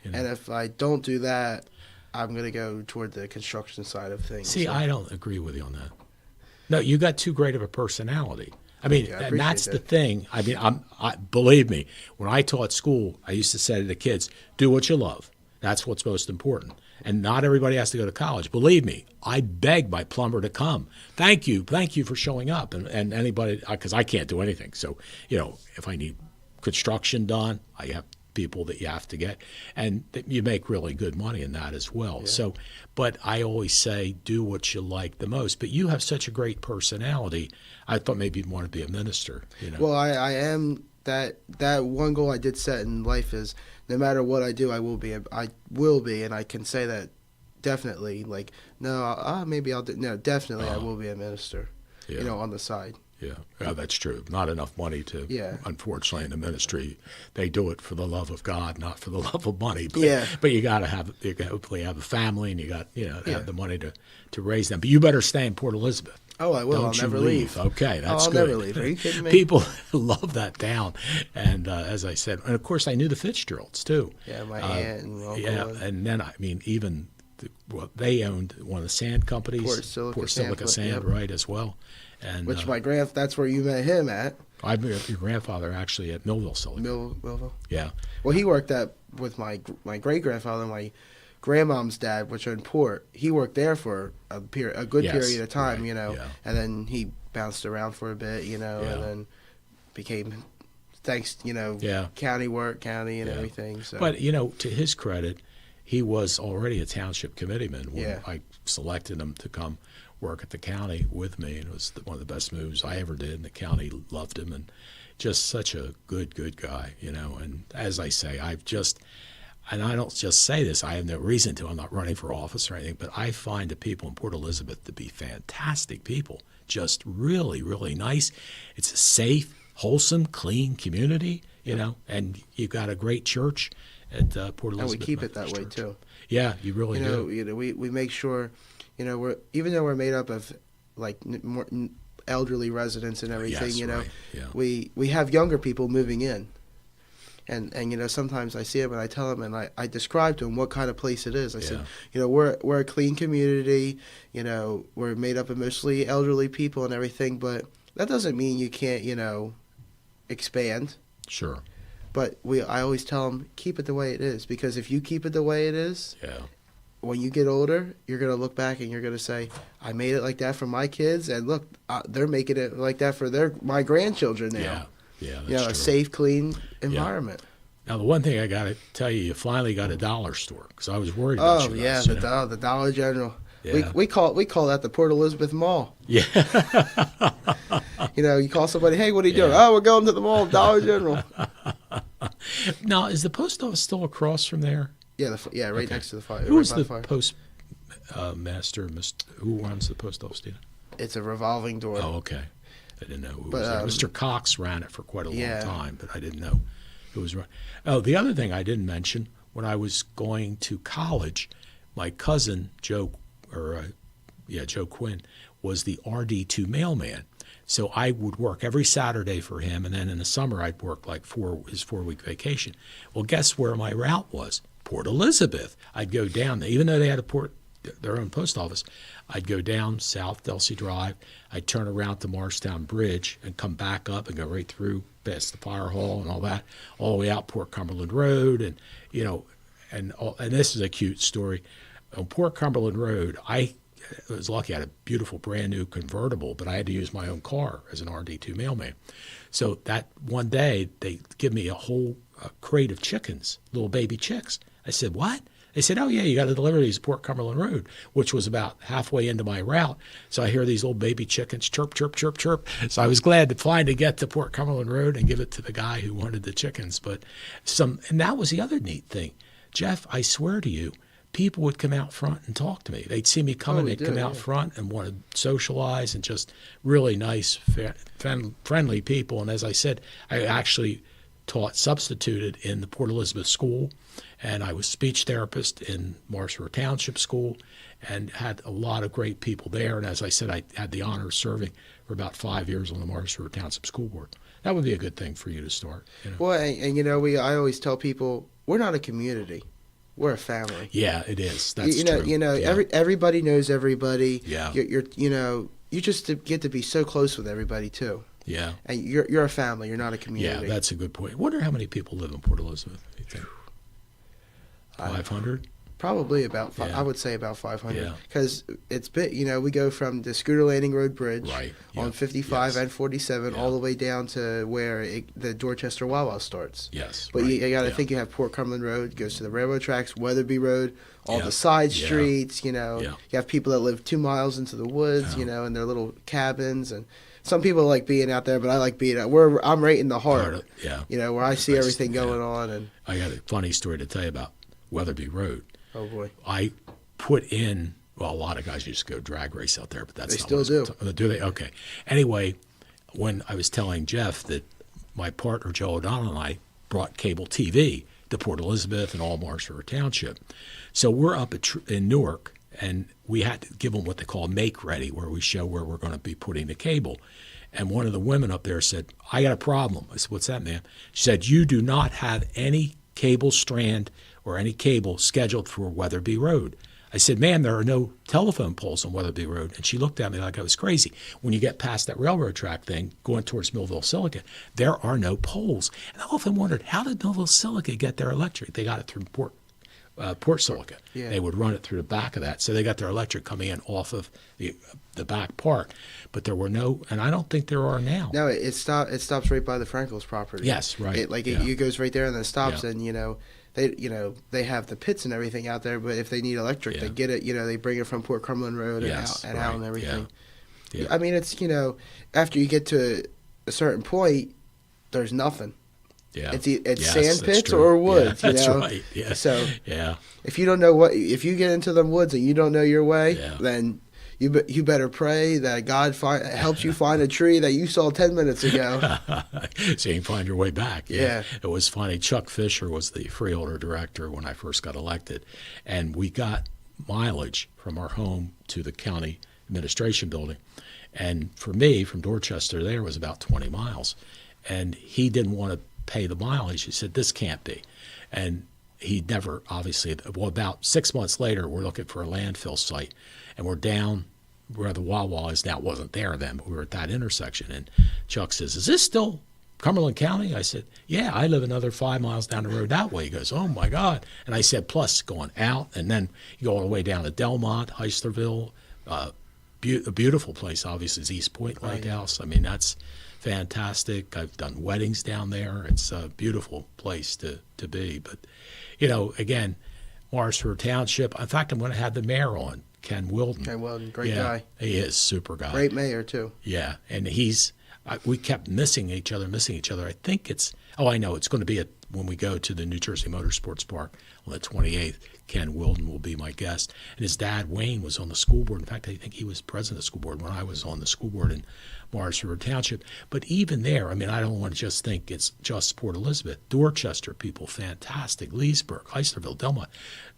And if I don't do that, I'm going to go toward the construction side of things. See, I don't agree with you on that. No, you got too great of a personality. I mean, and that's the thing. I mean, believe me, when I taught school, I used to say to the kids, do what you love. That's what's most important. And not everybody has to go to college. Believe me, I beg my plumber to come. Thank you for showing up. And anybody, because I can't do anything. So, if I need construction done, I have people that you have to get. And you make really good money in that as well. Yeah. So, but I always say, do what you like the most. But you have such a great personality. I thought maybe you'd want to be a minister. Well, I am. That one goal I did set in life is no matter what I do, I will be, and I can say that definitely. Like, no, maybe I'll do. No, definitely, I will be a minister. Yeah. On the side. Yeah, that's true. Not enough money to. Yeah. Unfortunately, in the ministry, they do it for the love of God, not for the love of money. But, But you got to hopefully have a family, and you got have the money to raise them. But you better stay in Port Elizabeth. Oh, I will. I'll never leave. Okay, that's good. I'll never leave. Are you kidding me? People love that town, and as I said, and of course I knew the Fitzgeralds too. Yeah, my aunt and uncle. Yeah, and then even they owned one of the sand companies, Port Silica Sand, right, as well. And which that's where you met him at. I met your grandfather actually at Millville Silica. Millville. Yeah. Well, he worked with my great grandfather, my grandmom's dad, which owned Port. He worked there for a good period of time, right, and then he bounced around for a bit, and then became, county and everything. So. But, to his credit, he was already a township committeeman when I selected him to come work at the county with me, and it was one of the best moves I ever did, and the county loved him, and just such a good guy, and as I say, and I don't just say this, I have no reason to, I'm not running for office or anything, but I find the people in Port Elizabeth to be fantastic people, just really, really nice. It's a safe, wholesome, clean community, and you've got a great church at Port Elizabeth. And we keep it that way, too. Yeah, you really do. We make sure, we're, even though we're made up of, like, more elderly residents and everything, right. we have younger people moving in. And sometimes I see them and I tell them and I describe to them what kind of place it is. I said, we're a clean community, we're made up of mostly elderly people and everything, but that doesn't mean you can't, expand. Sure. But I always tell them, keep it the way it is, because if you keep it the way it is, when you get older, you're going to look back and you're going to say, I made it like that for my kids, and look, they're making it like that for my grandchildren now. Yeah, that's true. A safe, clean environment. Now, the one thing I got to tell you, you finally got a dollar store, because I was worried about you guys. The Dollar General. Yeah. We call that the Port Elizabeth Mall. Yeah. You call somebody, hey, what are you doing? Oh, we're going to the mall, Dollar General. Now, is the post office still across from there? Yeah, right next to the fire. Who's the post master? Who runs the post office? Do you know? It's a revolving door. Oh, okay. I didn't know who was there. Mr. Cox ran it for quite a long time, but I didn't know who was running. Oh, the other thing I didn't mention, when I was going to college, my cousin, Joe Quinn, was the RD2 mailman. So I would work every Saturday for him, and then in the summer I'd work like his 4-week vacation. Well, guess where my route was? Port Elizabeth. I'd go down there, even though they had their own post office. I'd go down South Delsey Drive. I'd turn around to Morristown Bridge and come back up and go right through past the fire hall and all that, all the way out Port Cumberland Road, and and this is a cute story. On Port Cumberland Road, I was lucky. I had a beautiful brand new convertible, but I had to use my own car as an RD2 mailman. So that one day they give me a whole crate of chickens, little baby chicks. I said, what? They said, oh, yeah, you got to deliver these Port Cumberland Road, which was about halfway into my route. So I hear these little baby chickens chirp, chirp, chirp, chirp. So I was glad to finally get to Port Cumberland Road and give it to the guy who wanted the chickens. And that was the other neat thing. Jeff, I swear to you, people would come out front and talk to me. They'd see me coming, they'd come out front and want to socialize, and just really nice, friendly people. And as I said, I actually substituted in the Port Elizabeth School, and I was speech therapist in Morrisville Township School, and had a lot of great people there. And as I said, I had the honor of serving for about 5 years on the Morrisville Township School Board. That would be a good thing for you to start. Well, and I always tell people, we're not a community. We're a family. Yeah, it is. That's true. Everybody knows everybody. Yeah. You just get to be so close with everybody too. Yeah. And you're a family. You're not a community. Yeah, that's a good point. I wonder how many people live in Port Elizabeth. You think 500? Probably about Yeah. I would say about 500. Yeah. Because it's bit, we go from the Scooter Landing Road Bridge Right. on Yeah. 55 Yes. and 47 Yeah. all the way down to where the Dorchester Wawa starts. Yes. But right. you got to Yeah. think you have Port Cumberland Road, goes to the railroad tracks, Weatherby Road, all Yeah. the side Yeah. streets, Yeah. You have people that live 2 miles into the woods, Yeah. in their little cabins. And some people like being out there, but I like being I'm right in the heart, Yeah. where I see That's- everything going yeah. on. And I got a funny story to tell you about Weatherby Road. oh boy. I put in, well, a lot of guys used to go drag race out there, but that's They not still what I was do. gonna do they? Okay. Anyway, when I was telling Jeff that my partner Joe O'Donnell and I brought cable TV to Port Elizabeth and all Marsh River Township. So we're up in Newark, and we had to give them what they call make ready, where we show where we're going to be putting the cable. And one of the women up there said, I got a problem. I said, what's that, ma'am? She said, you do not have any cable strand or any cable scheduled for Weatherby Road. I said, ma'am, there are no telephone poles on Weatherby Road. And she looked at me like I was crazy. When you get past that railroad track thing, going towards Millville Silica, there are no poles. And I often wondered, how did Millville Silica get their electric? They got it through Port Silica. Yeah. They would run it through the back of that. So they got their electric coming in off of the back part. But there were no, and I don't think there are now. No, it stops right by the Frankel's property. Yes, right. It goes right there and then it stops, Yeah. and they have the pits and everything out there, but if they need electric, they Yeah. get it, they bring it from Port Cumberland Road Yes, and out and right. everything. Yeah. I mean, it's, after you get to a certain point, there's nothing. Yeah. It's Yes, sand that's pits true. or woods, Yeah, that's right. Yeah. So yeah. if you don't know if you get into them woods and you don't know your way, Yeah. then you better pray that God helps you find a tree that you saw 10 minutes ago. So you can find your way back. Yeah. It was funny. Chuck Fisher was the freeholder director when I first got elected, and we got mileage from our home to the county administration building. And for me, from Dorchester there was about 20 miles. And he didn't want to pay the mileage. He said, this can't be. And he never, obviously, well, about 6 months later, we're looking for a landfill site. And we're down where the Wawa is now. It wasn't there then, but we were at that intersection. And Chuck says, is this still Cumberland County? I said, yeah, I live another 5 miles down the road that way. He goes, oh, my God. And I said, plus going out, and then you go all the way down to Delmont, Heisterville. A beautiful place, obviously, is East Point Lighthouse. I mean, that's fantastic. I've done weddings down there. It's a beautiful place to be. But, again, Marsh River Township. In fact, I'm going to have the mayor on, Ken Wilden. Ken Wilden, great guy. He is, super guy. Great mayor, too. Yeah, and we kept missing each other. I think I know, it's going to be when we go to the New Jersey Motorsports Park on the 28th. Ken Wilden will be my guest. And his dad, Wayne, was on the school board. In fact, I think he was president of the school board when I was on the school board in Marsh River Township. But even there, I mean, I don't want to just think it's just Port Elizabeth. Dorchester people, fantastic. Leesburg, Heisterville, Delmont,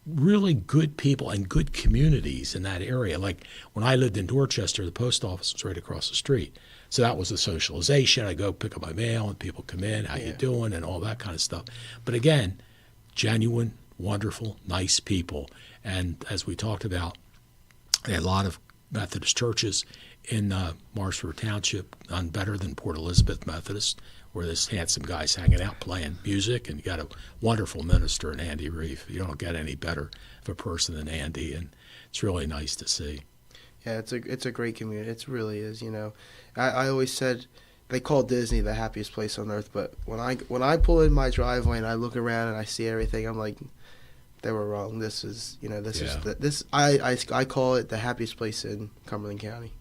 really good people and good communities in that area. Like when I lived in Dorchester, the post office was right across the street. So that was the socialization. I go pick up my mail and people come in, how you doing, and all that kind of stuff. But again, genuine, wonderful, nice people. And as we talked about, they had a lot of Methodist churches in Marsh River Township, none better than Port Elizabeth Methodist, where this handsome guy's hanging out playing music, and you got a wonderful minister in Andy Reef. You don't get any better of a person than Andy, and it's really nice to see. Yeah, it's a great community. It really is. I always said they call Disney the happiest place on earth, but when I pull in my driveway and I look around and I see everything, I'm like, they were wrong. This is I call it the happiest place in Cumberland County.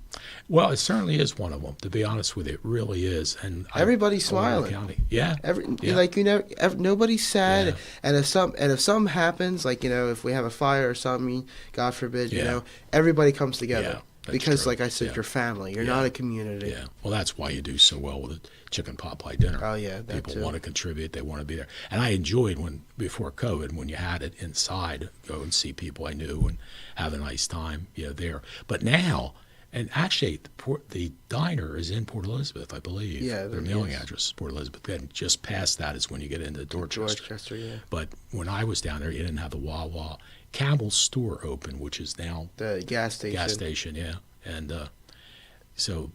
Well, it certainly is one of them. To be honest with you, it really is. And everybody's smiling. County. Yeah. Nobody's sad. Yeah. And if something happens, if we have a fire or something, God forbid, Yeah. everybody comes together. Yeah, because, true. like I said, Yeah. you're family. You're Yeah. not a community. Yeah. Well, that's why you do so well with the chicken pot pie dinner. Oh, yeah, that People too. want to contribute. They want to be there. And I enjoyed before COVID, when you had it inside, go and see people I knew and have a nice time, there. But now, and actually, the diner is in Port Elizabeth, I believe. Yeah, their mailing address is Port Elizabeth. And just past that is when you get into Dorchester. Dorchester, yeah. But when I was down there, you didn't have the Wawa. Campbell's store open, which is now The gas station. gas station, yeah. And so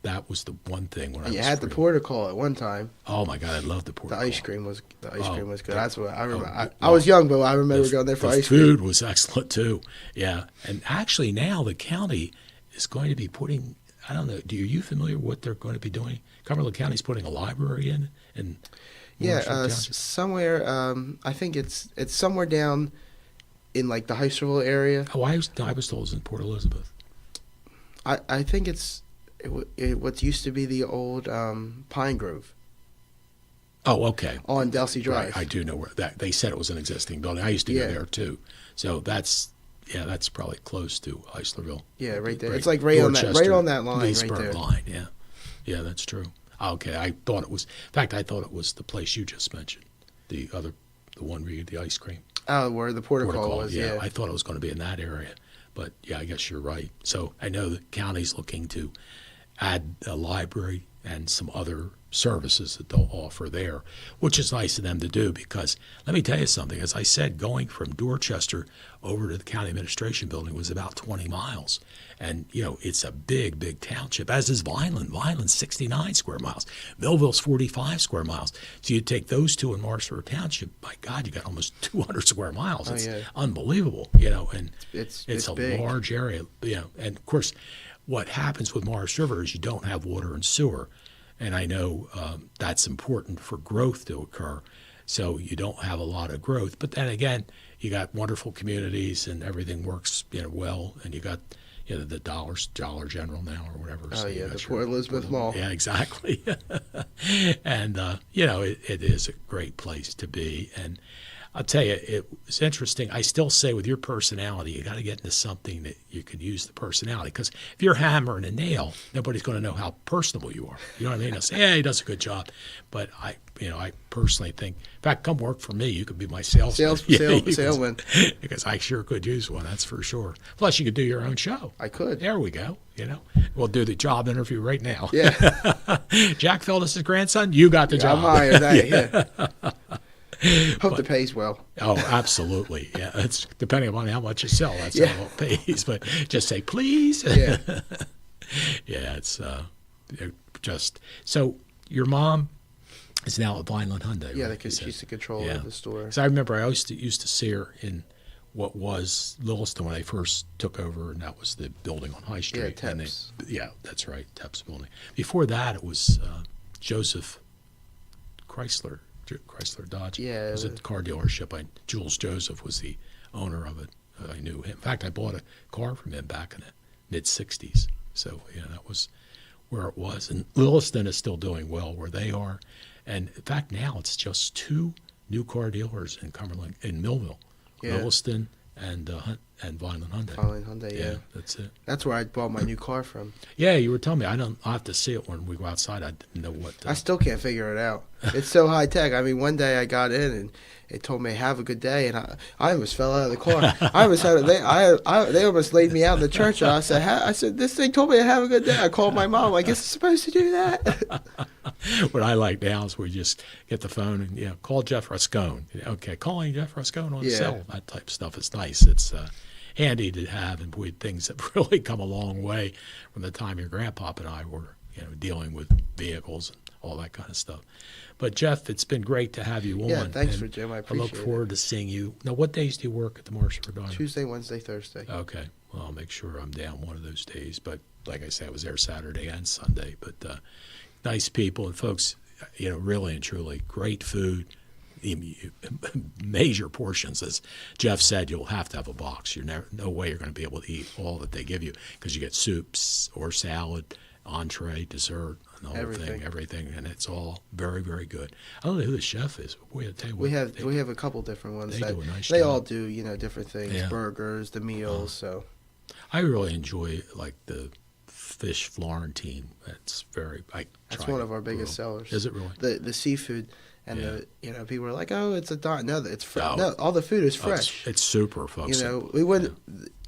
that was the one thing when and I you was had the free. porter call at one time. Oh my God, I love the porter. The ice cream was good. That's what I remember. well, I was young, but I remember going there for the ice cream. food was excellent too. Yeah, and actually now the county is going to be putting. I don't know. Are you familiar with what they're going to be doing? Cumberland County's putting a library in. Yeah, somewhere. I think it's somewhere down in like the Hysterville area. Oh, I was told it was in Port Elizabeth. I think it's what used to be the old Pine Grove. Oh, okay. On Delsey Drive. Right, I do know where that. They said it was an existing building. I used to go there too. So that's probably close to Heislerville. Yeah, right there. It's like right on that line, Leesburg right there. line. Yeah, that's true. Okay, I thought it was. In fact, I thought it was the place you just mentioned, the one where you get the ice cream. Oh, where the porter call was. Yeah, I thought it was going to be in that area, but yeah, I guess you're right. So I know the county's looking to add a library and some other services that they'll offer there, which is nice of them to do because let me tell you something. As I said, going from Dorchester over to the county administration building was about 20 miles. And, it's a big, big township, as is Vineland. Vineland's 69 square miles. Millville's 45 square miles. So you take those two in Morris River Township, my God, you got almost 200 square miles. It's unbelievable, and it's a big. large area, and of course, what happens with Morris River is you don't have water and sewer. And I know that's important for growth to occur. So you don't have a lot of growth. But then again, you got wonderful communities and everything works well. And you got the Dollar General now or whatever. Oh, so yeah, the Port Elizabeth Mall. Yeah, exactly. And, it is a great place to be. And I'll tell you, it's interesting. I still say with your personality, you got to get into something that you could use the personality. Because if you're hammering a nail, nobody's going to know how personable you are. You know what I mean? They'll say, yeah, he does a good job. But I personally think, in fact, come work for me. You could be my salesman. Salesman. Because I sure could use one, that's for sure. Plus, you could do your own show. I could. There we go. We'll do the job interview right now. Yeah. Jack Phillips' grandson, you got the job. I'm hired. Yeah. Hope it pays well. Oh, absolutely. Yeah, it's depending upon how much you sell. That's how it pays. But just say please. Yeah. Yeah, it's just so. Your mom is now at Vineland Hyundai. Yeah, right? she's the controller of the store. So I remember I used to see her in what was Lewiston when I first took over, and that was the building on High Street. Yeah, Teps. That's right, Teps building. Before that, it was Joseph Chrysler Dodge. Yeah. It was at the car dealership. Jules Joseph was the owner of it. I knew him. In fact, I bought a car from him back in the mid-'60s. So, that was where it was. And Lewiston is still doing well where they are. And, in fact, now it's just 2 new car dealers in Millville. Yeah. Lewiston and Vineland Hyundai. Vineland Hyundai, yeah. That's it. That's where I bought my new car from. Yeah, you were telling me. I'll have to see it when we go outside. I didn't know what. I still can't figure it out. It's so high tech. I mean, one day I got in and it told me have a good day, and I almost fell out of the car. I almost had they almost laid me out in the church. And I said this thing told me to have a good day. I called my mom. I guess it's supposed to do that. What I like now is we just get the phone and call Jeff Rascone. Okay, calling Jeff Rascone on the cell. That type of stuff is nice. It's handy to have, and boy, things have really come a long way from the time your grandpop and I were dealing with vehicles and all that kind of stuff. But Jeff, it's been great to have you on. Yeah, thanks for Jim. I appreciate it. I look forward to seeing you. Now, what days do you work at the Morris River Diner? Tuesday, Wednesday, Thursday. Okay. Well, I'll make sure I'm down one of those days. But like I said, I was there Saturday and Sunday. But nice people and folks, really and truly great food. Major portions, as Jeff said, you'll have to have a box. No way you're going to be able to eat all that they give you because you get soups or salad, entree, dessert, and the whole thing, everything, and it's all very, very good. I don't know who the chef is. But boy, I tell you what, we have a couple different ones. They do a nice They job. all do different things, burgers, the meals. So I really enjoy like the fish Florentine. That's one of our biggest sellers. Is it really? The seafood. And people are like, "Oh, it's a dime." No, it's fresh. No, all the food is fresh. It's super, folks. We wouldn't.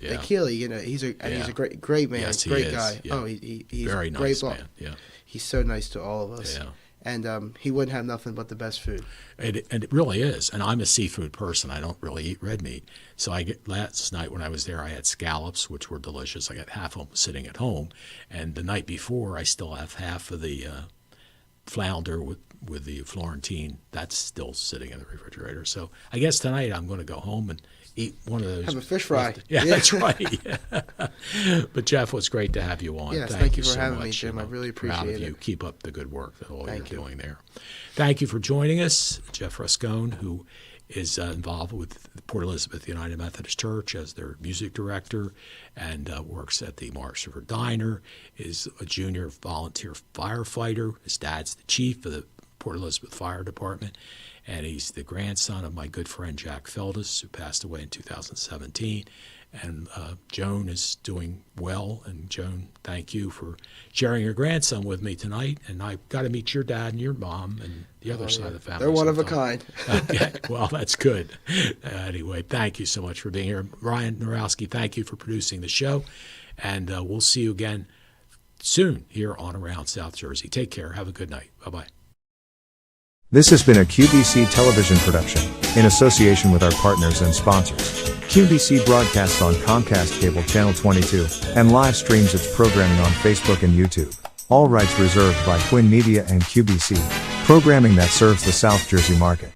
Achille, he's a great man, yes, great guy. Yeah. Oh, he's very great nice man. Yeah, he's so nice to all of us. Yeah. and he wouldn't have nothing but the best food. And it really is. And I'm a seafood person. I don't really eat red meat. So last night when I was there, I had scallops, which were delicious. I got half of them sitting at home. And the night before, I still have half of the flounder with the Florentine. That's still sitting in the refrigerator. So I guess tonight I'm going to go home and eat one of those. Have a fish fry. Yeah, that's right. But Jeff, it's great to have you on. Yes, thank you for so having much. me, Jim. I really appreciate proud of it. you. Keep up the good work that all Thank you're you. doing there. Thank you for joining us, Jeff Rascone, who is involved with Port Elizabeth United Methodist Church as their music director and works at the Marks River Diner, is a junior volunteer firefighter. His dad's the chief of the Port Elizabeth Fire Department, and he's the grandson of my good friend Jack Feldis, who passed away in 2017. And Joan is doing well. And Joan, thank you for sharing your grandson with me tonight. And I got to meet your dad and your mom and the other side of the family. They're one of a sometime. kind. Okay, well, that's good. Anyway, thank you so much for being here. Ryan Norowski, thank you for producing the show. And we'll see you again soon here on Around South Jersey. Take care. Have a good night. Bye-bye. This has been a QBC television production, in association with our partners and sponsors. QBC broadcasts on Comcast Cable Channel 22, and live streams its programming on Facebook and YouTube. All rights reserved by Quinn Media and QBC, programming that serves the South Jersey market.